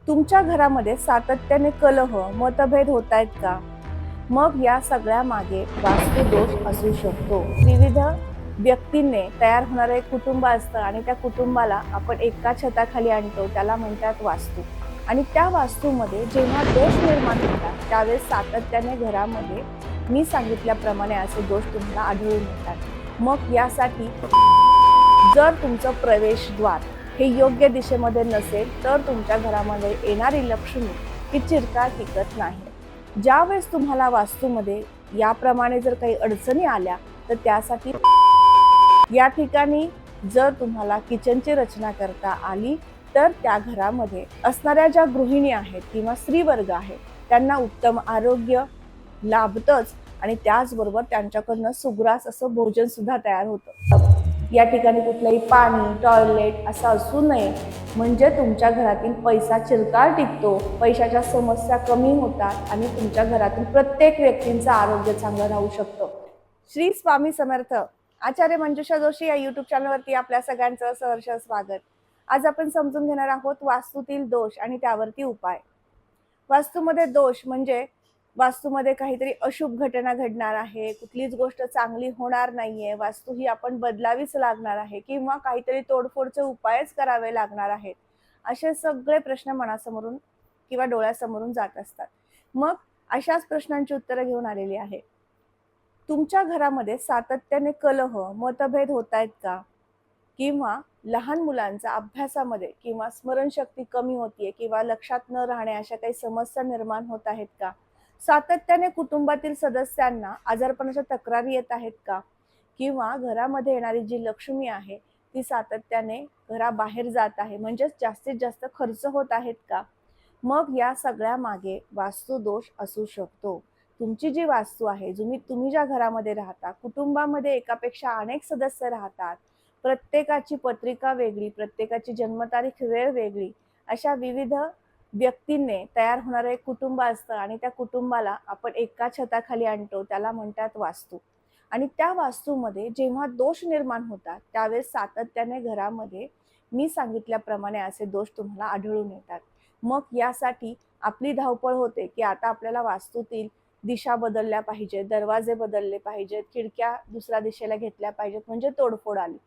तुमच्या घरामध्ये सातत्याने कलह, मतभेद होत आहेत का? मग या सगळ्या मागे वास्तुदोष असू शकतो. विविध व्यक्तींनी तयार होणारं एक कुटुंब असतं आणि त्या कुटुंबाला आपण एका छताखाली आणतो, त्याला म्हणतात वास्तू. आणि त्या वास्तूमध्ये जेव्हा दोष निर्माण होतात त्यावेळेस सातत्याने घरामध्ये मी सांगितल्याप्रमाणे असे दोष तुम्हाला आढळून येतात. मग यासाठी जर तुमचं प्रवेशद्वार हे योग्य दिशेमध्ये नसेल तर तुमच्या घरामध्ये येणारी लक्ष्मी ही चिरकाळ टिकत नाही. ज्यावेळेस तुम्हाला वास्तूमध्ये याप्रमाणे जर काही अडचणी आल्या तर त्यासाठी या ठिकाणी जर तुम्हाला किचनची रचना करता आली तर त्या घरामध्ये असणाऱ्या ज्या गृहिणी आहेत किंवा स्त्रीवर्ग आहे त्यांना उत्तम आरोग्य लाभतंच आणि त्याचबरोबर त्यांच्याकडनं सुग्रास असं भोजन सुद्धा तयार होतं. या ठिकाणी कुठलंही पाणी, टॉयलेट असं असू नये, म्हणजे तुमच्या घरातील पैसा चिरकाळ टिकतो, पैशाच्या समस्या कमी होतात आणि तुमच्या घरातील प्रत्येक व्यक्तींचं आरोग्य चांगलं राहू शकतं. श्री स्वामी समर्थ. आचार्य मंजुषा जोशी या युट्यूब चॅनलवरती आपल्या सगळ्यांचं सहर्ष स्वागत. आज आपण समजून घेणार आहोत वास्तूतील दोष आणि त्यावरती उपाय. वास्तूमध्ये दोष म्हणजे वास्तूमध्ये काहीतरी अशुभ घटना घडणार आहे, कुठलीच गोष्ट चांगली होणार नाहीये, वास्तू ही आपण बदलावीच लागणार आहे किंवा काहीतरी तोडफोडचे उपायच करावे लागणार आहेत, असे सगळे प्रश्न मनासमोरून किंवा डोळ्यासमोरून जात असतात. मग अशाच प्रश्नांची उत्तरं घेऊन आलेली आहे. तुमच्या घरामध्ये सातत्याने कलह, मतभेद होत आहेत का? किंवा लहान मुलांचा अभ्यासामध्ये किंवा स्मरणशक्ती कमी होतीये किंवा लक्षात न राहणे अशा काही समस्या निर्माण होत आहेत का? सातत्याने कुटुंबातील सदस्यांना आजारपणाच्या तक्रारी येत आहेत का? किंवा घरामध्ये येणारी जी लक्ष्मी आहे ती सातत्याने घराबाहेर जात आहे, म्हणजेच जास्तीत जास्त खर्च होत आहेत का? मग या सगळ्या मागे वास्तुदोष असू शकतो. तुमची जी वास्तू आहे, तुम्ही ज्या घरामध्ये राहता, कुटुंबामध्ये एकापेक्षा अनेक सदस्य राहतात, प्रत्येकाची पत्रिका वेगळी, प्रत्येकाची जन्मतारीख वेगळी, अशा विविध व्यक्तींनी तयार होणारं एक कुटुंब असतं आणि त्या कुटुंबाला आपण एका छताखाली आणतो, त्याला म्हणतात वास्तू. आणि त्या वास्तूमध्ये जेव्हा दोष निर्माण होतात त्यावेळेस सातत्याने घरामध्ये मी सांगितल्याप्रमाणे असे दोष तुम्हाला आढळून येतात. मग यासाठी आपली धावपळ होते की आता आपल्याला वास्तूतील दिशा बदलल्या पाहिजेत, दरवाजे बदलले पाहिजेत, खिडक्या दुसऱ्या दिशेला घेतल्या पाहिजेत, म्हणजे तोडफोड आली.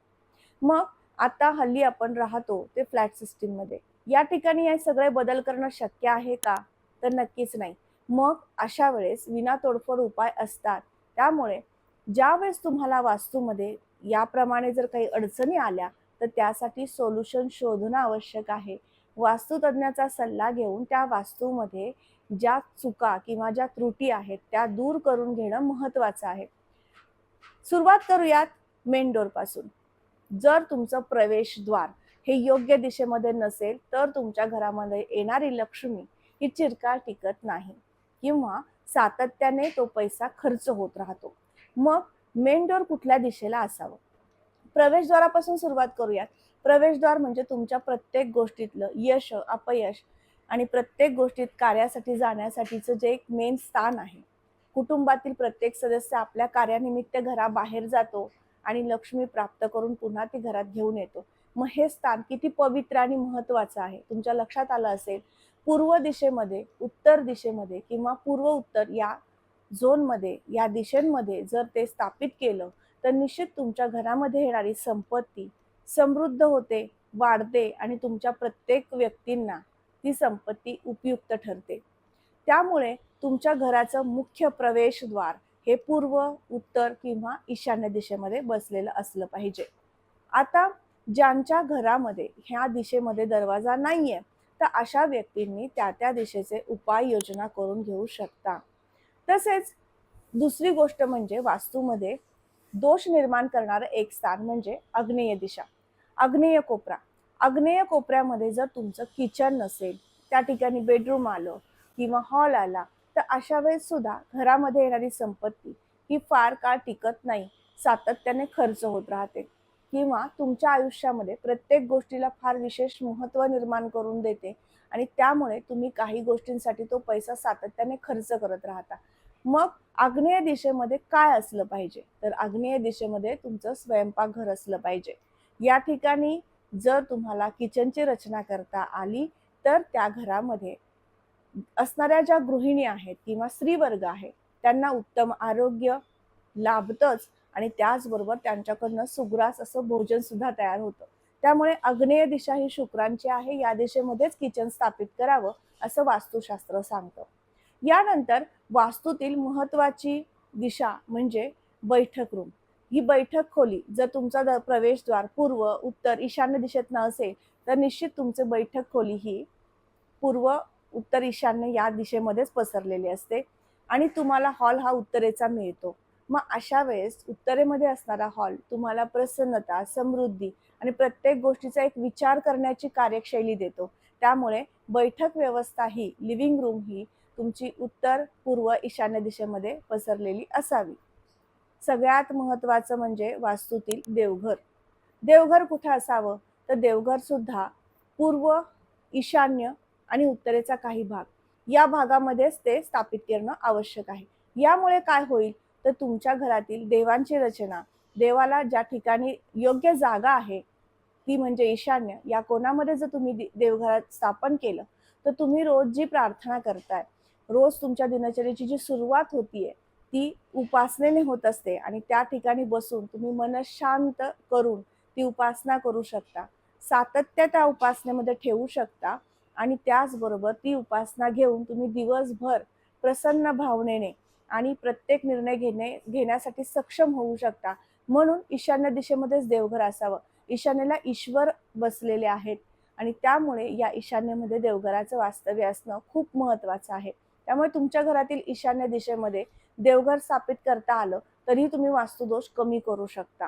मग आता हल्ली आपण राहतो ते फ्लॅट सिस्टीम मध्ये. या ठिकाणी हे सगळे बदल करणं शक्य आहे का? तर नक्कीच नाही. मग अशा वेळेस विना तोडफोड उपाय असतात. त्यामुळे ज्यावेळेस तुम्हाला वास्तूमध्ये याप्रमाणे जर काही अडचणी आल्या तर त्यासाठी सोल्युशन शोधणं आवश्यक आहे. वास्तुतज्ञाचा सल्ला घेऊन त्या वास्तूमध्ये ज्या चुका किंवा ज्या त्रुटी आहेत त्या दूर करून घेणं महत्त्वाचं आहे. सुरुवात करूयात मेन डोर पासून. जर तुमचं प्रवेशद्वार हे योग्य दिशेमध्ये नसेल तर तुमच्या घरामध्ये येणारी लक्ष्मी ही चिरकाळ टिकत नाही किंवा सातत्याने तो पैसा खर्च होत राहतो. मग मेन डोर कुठल्या दिशेला असावं? प्रवेशद्वारापासून सुरुवात करूयात. प्रवेशद्वार म्हणजे तुमच्या प्रत्येक गोष्टीतलं यश, अपयश आणि प्रत्येक गोष्टीत कार्यासाठी जाण्यासाठीचं जे एक मेन स्थान आहे. कुटुंबातील प्रत्येक सदस्य आपल्या कार्यानिमित्त घराबाहेर जातो आणि लक्ष्मी प्राप्त करून पुन्हा ती घरात घेऊन येतो. मग हे स्थान किती पवित्र आणि महत्त्वाचं आहे तुमच्या लक्षात आलं असेल. पूर्व दिशेमध्ये, उत्तर दिशेमध्ये किंवा पूर्व उत्तर या झोनमध्ये, या दिशेमध्ये जर ते स्थापित केलं तर निश्चित तुमच्या घरामध्ये येणारी संपत्ती समृद्ध होते, वाढते आणि तुमच्या प्रत्येक व्यक्तींना ती संपत्ती उपयुक्त ठरते. त्यामुळे तुमच्या घराचं मुख्य प्रवेशद्वार हे पूर्व, उत्तर किंवा ईशान्य दिशेमध्ये बसलेलं असलं पाहिजे. आता ज्यांच्या घरामध्ये ह्या दिशेमध्ये दरवाजा नाहीये तर अशा व्यक्तींनी त्या दिशेचे उपाय योजना करून घेऊ शकता. तसेच दुसरी गोष्ट म्हणजे वास्तूमध्ये दोष निर्माण करणारं एक स्थान म्हणजे आग्नेय दिशा, आग्नेय कोपरा. आग्नेय कोपऱ्यामध्ये जर तुमचं किचन नसेल, त्या ठिकाणी बेडरूम आलं किंवा हॉल आला तर अशा वेळेस सुद्धा घरामध्ये येणारी संपत्ती ही फार काळ टिकत नाही, सातत्याने खर्च होत राहते किंवा तुमच्या आयुष्यामध्ये प्रत्येक गोष्टीला फार विशेष महत्त्व निर्माण करून देते आणि त्यामुळे तुम्ही काही गोष्टींसाठी तो पैसा सातत्याने खर्च करत राहता. मग आग्नेय दिशेमध्ये काय असलं पाहिजे? तर आग्नेय दिशेमध्ये तुमचं स्वयंपाकघर असलं पाहिजे. या ठिकाणी जर तुम्हाला किचनची रचना करता आली तर त्या घरामध्ये असणाऱ्या ज्या गृहिणी आहेत किंवा स्त्रीवर्ग आहे त्यांना उत्तम आरोग्य लाभतंच आणि त्याचबरोबर त्यांच्याकडनं सुग्रास असं भोजन सुद्धा तयार होतं. त्यामुळे आग्नेय दिशा ही शुक्रांची आहे. या दिशेमध्येच किचन स्थापित करावं असं वास्तुशास्त्र सांगतं. यानंतर वास्तूतील महत्वाची दिशा म्हणजे बैठक रूम. ही बैठक खोली जर तुमचा प्रवेशद्वार पूर्व, उत्तर, ईशान्य दिशेतनं असेल तर निश्चित तुमची बैठक खोली ही पूर्व, उत्तर, ईशान्य या दिशेमध्येच पसरलेली असते आणि तुम्हाला हॉल हा उत्तरेचा मिळतो. मग अशा वेळेस उत्तरेमध्ये असणारा हॉल तुम्हाला प्रसन्नता, समृद्धी आणि प्रत्येक गोष्टीचा एक विचार करण्याची कार्यशैली देतो. त्यामुळे बैठक व्यवस्था ही लिव्हिंग रूम ही तुमची उत्तर, पूर्व, ईशान्य दिशेमध्ये पसरलेली असावी. सगळ्यात महत्त्वाचं म्हणजे वास्तूतील देवघर. देवघर कुठं असावं? तर देवघर सुद्धा पूर्व, ईशान्य आणि उत्तरेचा काही भाग या भागामध्येच ते स्थापित करणं आवश्यक आहे. यामुळे काय होईल तर तुमच्या घरातील देवांची रचना, देवाला ज्या ठिकाणी योग्य जागा आहे ती म्हणजे ईशान्य या कोणामध्ये जर तुम्ही देवघरात स्थापन केलं तर तुम्ही रोज जी प्रार्थना करताय, रोज तुमच्या दिनचर्येची जी सुरुवात होतीये ती उपासनेने होत असते आणि त्या ठिकाणी बसून तुम्ही मन शांत करून ती उपासना करू शकता. सातत्य त्या उपासनेमध्ये ठेवू शकता आणि त्याचबरोबर ती उपासना घेऊन तुम्ही दिवसभर प्रसन्न भावनेने आणि प्रत्येक निर्णय घेण्यासाठी सक्षम होऊ शकता. म्हणून ईशान्य दिशेमध्येच देवघर असावं. ईशान्येला ईश्वर बसलेले आहेत आणि त्यामुळे या ईशान्येमध्ये देवघराचं वास्तव्य असणं खूप महत्त्वाचं आहे. त्यामुळे तुमच्या घरातील ईशान्य दिशेमध्ये देवघर स्थापित करता आलं तरी तुम्ही वास्तुदोष कमी करू शकता.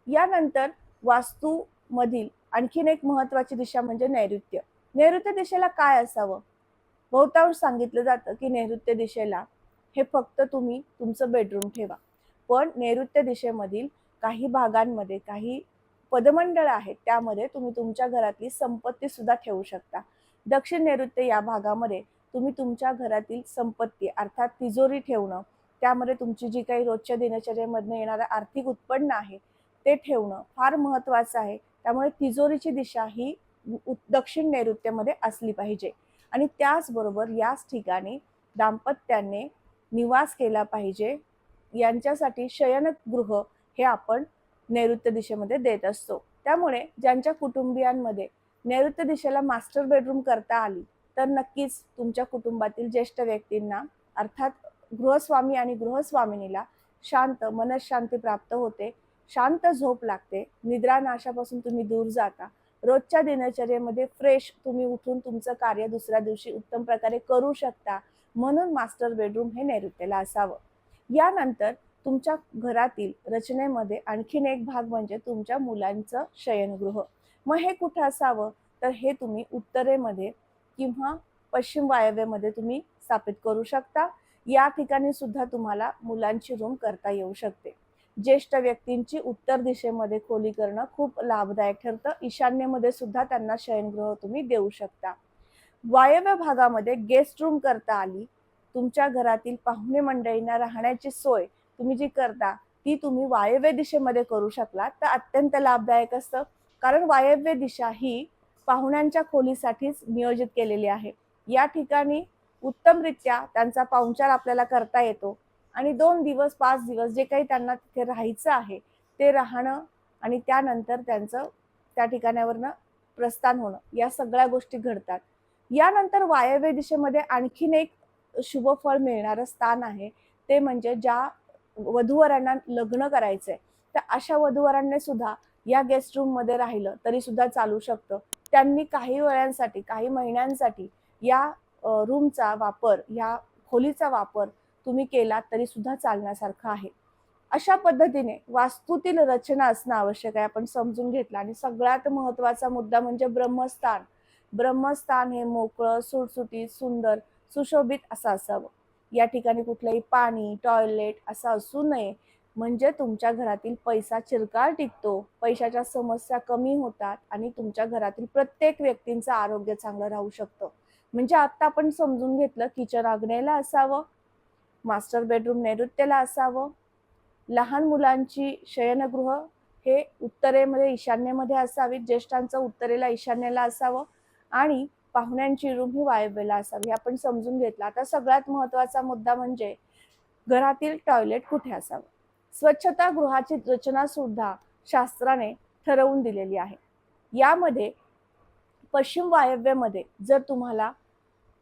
यानंतर वास्तूमधील आणखीन एक महत्त्वाची दिशा म्हणजे नैऋत्य. नैऋत्य दिशेला काय असावं? बहुतांश सांगितलं जातं की नैऋत्य दिशेला हे फक्त तुम्ही तुमचं बेडरूम ठेवा. पण नैऋत्य दिशेमधील काही भागांमध्ये काही पदमंडळ आहेत त्यामध्ये तुम्ही तुमच्या घरातली संपत्ती सुद्धा ठेवू शकता. दक्षिण नैऋत्य या भागामध्ये तुम्ही तुमच्या घरातील संपत्ती अर्थात तिजोरी ठेवणं, त्यामध्ये तुमची जी काही रोजच्या दिनचर्येमधनं येणारं आर्थिक उत्पन्न आहे ते ठेवणं फार महत्त्वाचं आहे. त्यामुळे तिजोरीची दिशा ही दक्षिण नैऋत्यमध्ये असली पाहिजे आणि त्याचबरोबर याच ठिकाणी दाम्पत्याने निवास केला पाहिजे. यांच्यासाठी शयनगृह हे आपण नैऋत्य दिशेमध्ये देत असतो. त्यामुळे ज्यांच्या कुटुंबियांमध्ये नैऋत्य दिशेला मास्टर बेडरूम करता आली तर नक्कीच तुमच्या कुटुंबातील ज्येष्ठ व्यक्तींना अर्थात गृहस्वामी आणि गृहस्वामिनीला शांत मनःशांती प्राप्त होते, शांत झोप लागते, निद्रानाशापासून तुम्ही दूर जाता, रोजच्या दिनचर्येमध्ये फ्रेश तुम्ही उठून तुमचं कार्य दुसऱ्या दिवशी उत्तम प्रकारे करू शकता. म्हणून मास्टर बेडरूम हे नैऋत्येला असावं. यानंतर तुमच्या घरातील रचनेमध्ये आणखीन एक भाग म्हणजे तुमच्या मुलांचं शयनगृह. मग हे कुठं असावं तर हे तुम्ही उत्तरेमध्ये किंवा पश्चिम वायव्येमध्ये तुम्ही स्थापित करू शकता. या ठिकाणी सुद्धा तुम्हाला मुलांची रूम करता येऊ शकते. ज्येष्ठ व्यक्तींची उत्तर दिशेमध्ये खोली करणं खूप लाभदायक ठरतं. ईशान्येमध्ये सुद्धा त्यांना शयनगृह तुम्ही देऊ शकता. वायव्य भागामध्ये गेस्ट रूम करता आली, तुमच्या घरातील पाहुणे मंडळींना राहण्याची सोय तुम्ही जी करता ती तुम्ही वायव्य दिशेमध्ये करू शकलात तर अत्यंत लाभदायक असतं. कारण वायव्य दिशा ही पाहुण्यांच्या खोलीसाठीच नियोजित केलेली आहे. या ठिकाणी उत्तमरित्या त्यांचा पाहुणचार आपल्याला करता येतो आणि 2 दिवस 5 दिवस जे काही त्यांना तिथे राहायचं आहे ते राहणं आणि त्यानंतर त्यांचं त्या ठिकाणावरनं प्रस्थान होणं या सगळ्या गोष्टी घडतात. यानंतर वायव्य दिशेमध्ये आणखीन एक शुभ फळ मिळणारं स्थान आहे ते म्हणजे ज्या वधूवरांना लग्न करायचंय तर अशा वधूवरांनी सुद्धा या गेस्ट रूम मध्ये राहिलं तरी सुद्धा चालू शकतं. त्यांनी काही वेळांसाठी काही महिन्यांसाठी या रूमचा वापर या खोलीचा वापर तुम्ही केला तरी सुद्धा चालण्यासारखं आहे. अशा पद्धतीने वास्तूतील रचना असणं आवश्यक आहे आपण समजून घेतलं. आणि सगळ्यात महत्त्वाचा मुद्दा म्हणजे ब्रह्मस्थान. ब्रह्मस्थान हे मोकळं, सुटसुटीत, सुंदर, सुशोभित असं असावं. या ठिकाणी कुठलंही पाणी, टॉयलेट असं असू नये. म्हणजे तुमच्या घरातील पैसा चिरकाळ टिकतो, पैशाच्या समस्या कमी होतात आणि तुमच्या घरातील प्रत्येक व्यक्तींचं आरोग्य चांगलं राहू शकतं. म्हणजे आता आपण समजून घेतलं किचन आग्नेयला असावं, मास्टर बेडरूम नैऋत्येला असावं, लहान मुलांची शयनगृह हे उत्तरेमध्ये ईशान्येमध्ये असावीत, ज्येष्ठांचं उत्तरेला ईशान्येला असावं आणि पाहुण्यांची रूम ही वायव्येला असावी, आपण समजून घेतला. आता सगळ्यात महत्त्वाचा मुद्दा म्हणजे घरातील टॉयलेट कुठे असावं. स्वच्छता गृहाची रचना सुद्धा शास्त्राने ठरवून दिलेली आहे. यामध्ये पश्चिम वायव्येमध्ये जर तुम्हाला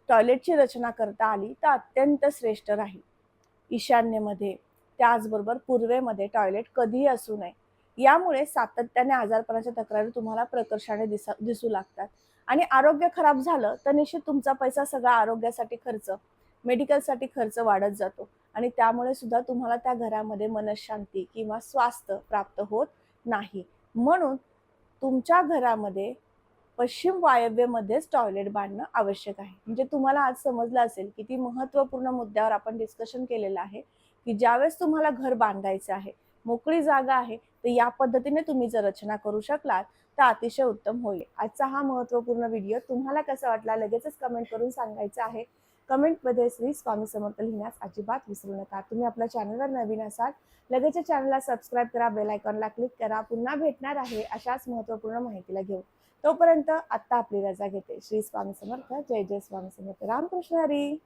टॉयलेटची रचना करता आली तर अत्यंत श्रेष्ठ राहील. ईशान्येमध्ये, त्याचबरोबर पूर्वेमध्ये टॉयलेट कधीही असू नये. यामुळे सातत्याने आजारपणाच्या तक्रारी तुम्हाला प्रकर्षाने दिसू लागतात आणि आरोग्य खराब झालं तर निश्चित तुमचा पैसा सगळा आरोग्यासाठी खर्च, मेडिकलसाठी खर्च वाढत जातो आणि त्यामुळे सुद्धा तुम्हाला त्या घरामध्ये मनःशांती किंवा स्वास्थ्य प्राप्त होत नाही. म्हणून तुमच्या घरामध्ये पश्चिम वायव्येमध्येच टॉयलेट बांधणं आवश्यक आहे. म्हणजे तुम्हाला आज समजलं असेल किती महत्त्वपूर्ण मुद्द्यावर आपण डिस्कशन केलेलं आहे की ज्यावेळेस तुम्हाला घर बांधायचं आहे, मोकळी जागा आहे, तर या पद्धतीने तुम्ही जर रचना करू शकलात तर अतिशय उत्तम होईल. आजचा हा महत्त्वपूर्ण व्हिडिओ तुम्हाला कसा वाटला लगेचच कमेंट करून सांगायचं आहे. कमेंटमध्ये श्री स्वामी समर्थ लिहिण्यास अजिबात विसरू नका. तुम्ही आपल्या चॅनलवर नवीन असाल लगेच चॅनलला सबस्क्राईब करा, बेल आयकॉनला क्लिक करा. पुन्हा भेटणार आहे अशाच महत्त्वपूर्ण माहितीला घेऊन. तोपर्यंत आत्ता आपली रजा घेते. श्री स्वामी समर्थ. जय जय स्वामी समर्थ. रामकृष्ण हरी.